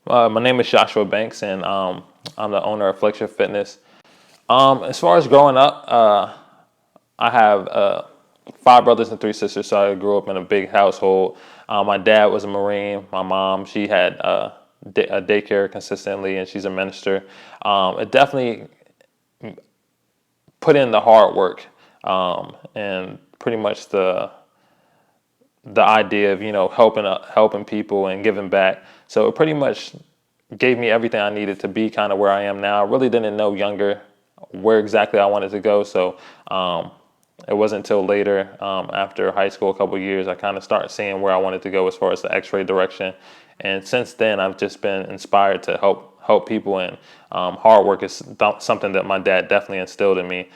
My name is Joshua Banks, and I'm the owner of Flexion Fitness. As far as growing up, I have five brothers and three sisters, so I grew up in a big household. My dad was a Marine. My mom, she had a daycare consistently, and she's a minister. It definitely put in the hard work, and pretty much the idea of helping people and giving back. So it pretty much gave me everything I needed to be kind of where I am now. I really didn't know younger where exactly I wanted to go. So it wasn't until later, after high school, a couple of years, I kind of started seeing where I wanted to go as far as the X-ray direction. And since then, I've just been inspired to help people. And hard work is something that my dad definitely instilled in me.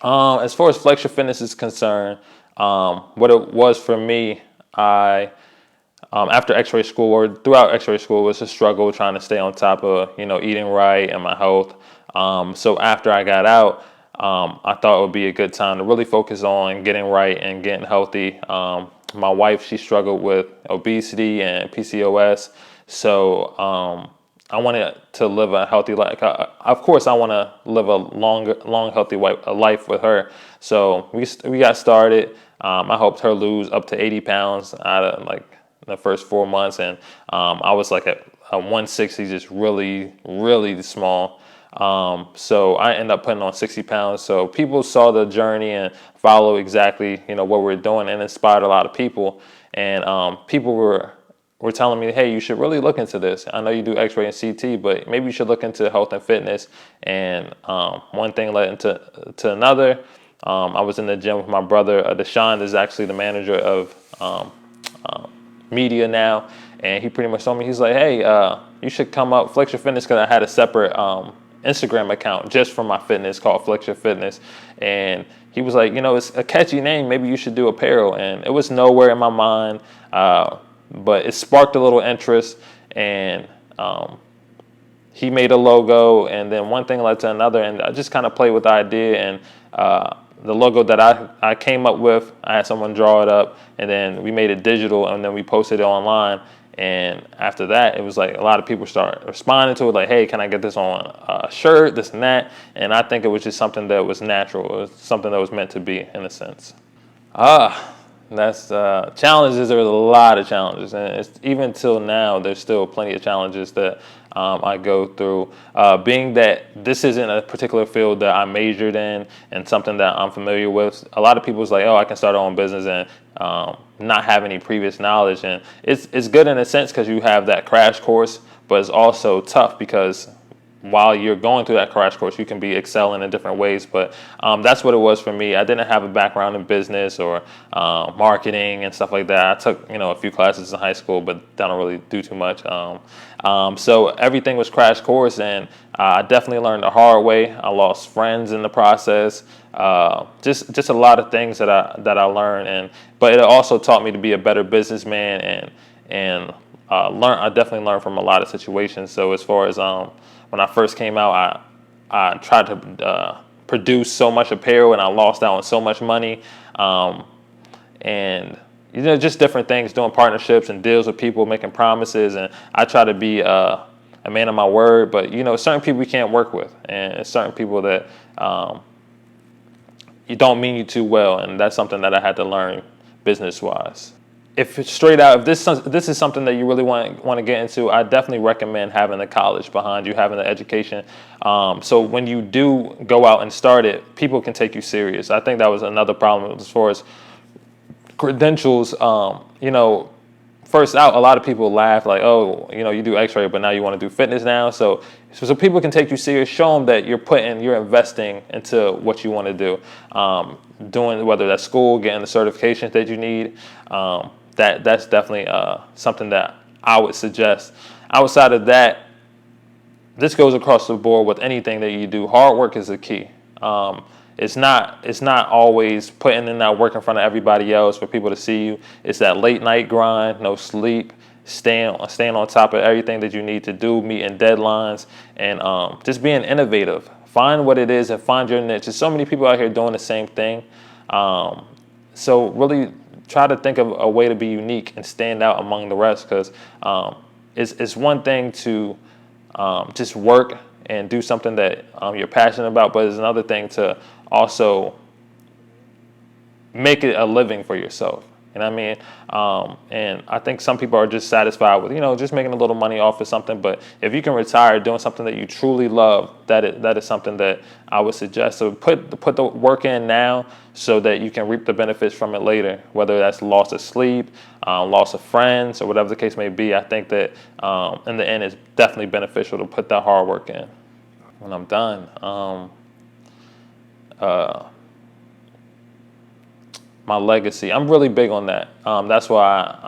As far as Flexion Fitness is concerned, what it was for me, I after X-ray school or throughout X-ray school, it was a struggle trying to stay on top of eating right and my health. So after I got out, I thought it would be a good time to really focus on getting right and getting healthy. My wife, she struggled with obesity and PCOS, so I wanted to live a healthy life. Of course, I want to live a long, healthy life with her. So we got started. I helped her lose up to 80 pounds out of like the first 4 months, and I was like at 160, just really, really small. So I ended up putting on 60 pounds. So people saw the journey and followed exactly what we're doing, and inspired a lot of people. And people were telling me, hey, you should really look into this. I know you do X-ray and CT, but maybe you should look into health and fitness. And one thing led into another. I was in the gym with my brother. Deshaun is actually the manager of media now, and he pretty much told me, he's like, hey, you should come up Flexion Fitness, because I had a separate Instagram account just for my fitness called Flexion Fitness. And he was like, it's a catchy name, maybe you should do apparel. And it was nowhere in my mind, but it sparked a little interest. And he made a logo, and then one thing led to another, and I just kind of played with the idea. And the logo that I came up with, I had someone draw it up, and then we made it digital, and then we posted it online. And after that, it was like a lot of people started responding to it, like, hey, can I get this on a shirt, this and that? And I think it was just something that was natural. It was something that was meant to be, in a sense. That's challenges. There's a lot of challenges, and even till now, there's still plenty of challenges that I go through. Being that this isn't a particular field that I majored in and something that I'm familiar with, a lot of people's like, oh, I can start our own business and not have any previous knowledge. And it's good in a sense because you have that crash course, but it's also tough because while you're going through that crash course, you can be excelling in different ways. But that's what it was for me. I didn't have a background in business or marketing and stuff like that. I took a few classes in high school, but I don't really do too much. So everything was crash course, and I definitely learned the hard way. I lost friends in the process. Just a lot of things that I learned, but it also taught me to be a better businessman and I definitely learned from a lot of situations. So as far as when I first came out, I tried to produce so much apparel, and I lost out on so much money. And just different things, doing partnerships and deals with people, making promises. And I try to be a man of my word, but certain people we can't work with, and certain people that you don't mean you too well, and that's something that I had to learn business-wise. If this is something that you really want to get into, I definitely recommend having the college behind you, having the education. So when you do go out and start it, people can take you serious. I think that was another problem as far as credentials. First out, a lot of people laugh like, oh, you do X-ray, but now you want to do fitness now. So people can take you serious. Show them that you're investing into what you want to do. Doing whether that's school, getting the certifications that you need. That's definitely something that I would suggest. Outside of that, this goes across the board with anything that you do. Hard work is the key. It's not always putting in that work in front of everybody else for people to see you. It's that late night grind, no sleep, staying on top of everything that you need to do, meeting deadlines, and just being innovative. Find what it is and find your niche. There's so many people out here doing the same thing. So really try to think of a way to be unique and stand out among the rest, because it's one thing to just work and do something that you're passionate about, but it's another thing to also make it a living for yourself. You know what I mean? And I think some people are just satisfied with, just making a little money off of something. But if you can retire doing something that you truly love, that is something that I would suggest. So put the work in now so that you can reap the benefits from it later, whether that's loss of sleep, loss of friends, or whatever the case may be. I think that in the end, it's definitely beneficial to put that hard work in. When I'm done, my legacy. I'm really big on that. That's why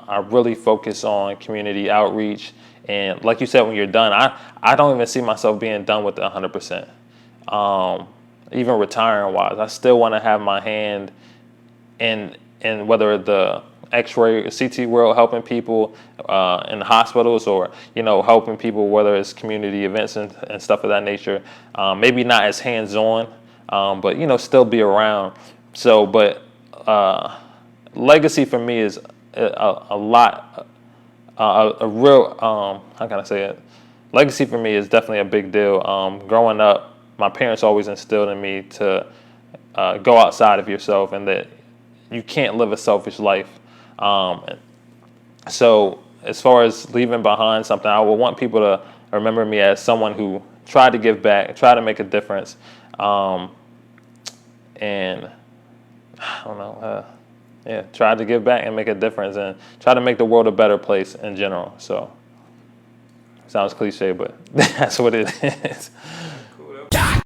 I really focus on community outreach. And like you said, when you're done, I don't even see myself being done with it 100%. Even retiring wise, I still want to have my hand in whether the X-ray, CT world, helping people in the hospitals, or helping people, whether it's community events and stuff of that nature. Maybe not as hands-on, but still be around. So, but legacy for me is a lot, a real, how can I say it? Legacy for me is definitely a big deal. Growing up, my parents always instilled in me to go outside of yourself, and that you can't live a selfish life. So as far as leaving behind something, I would want people to remember me as someone who tried to give back, tried to make a difference, and I don't know, try to give back and make a difference, and try to make the world a better place in general. So, sounds cliche, but that's what it is.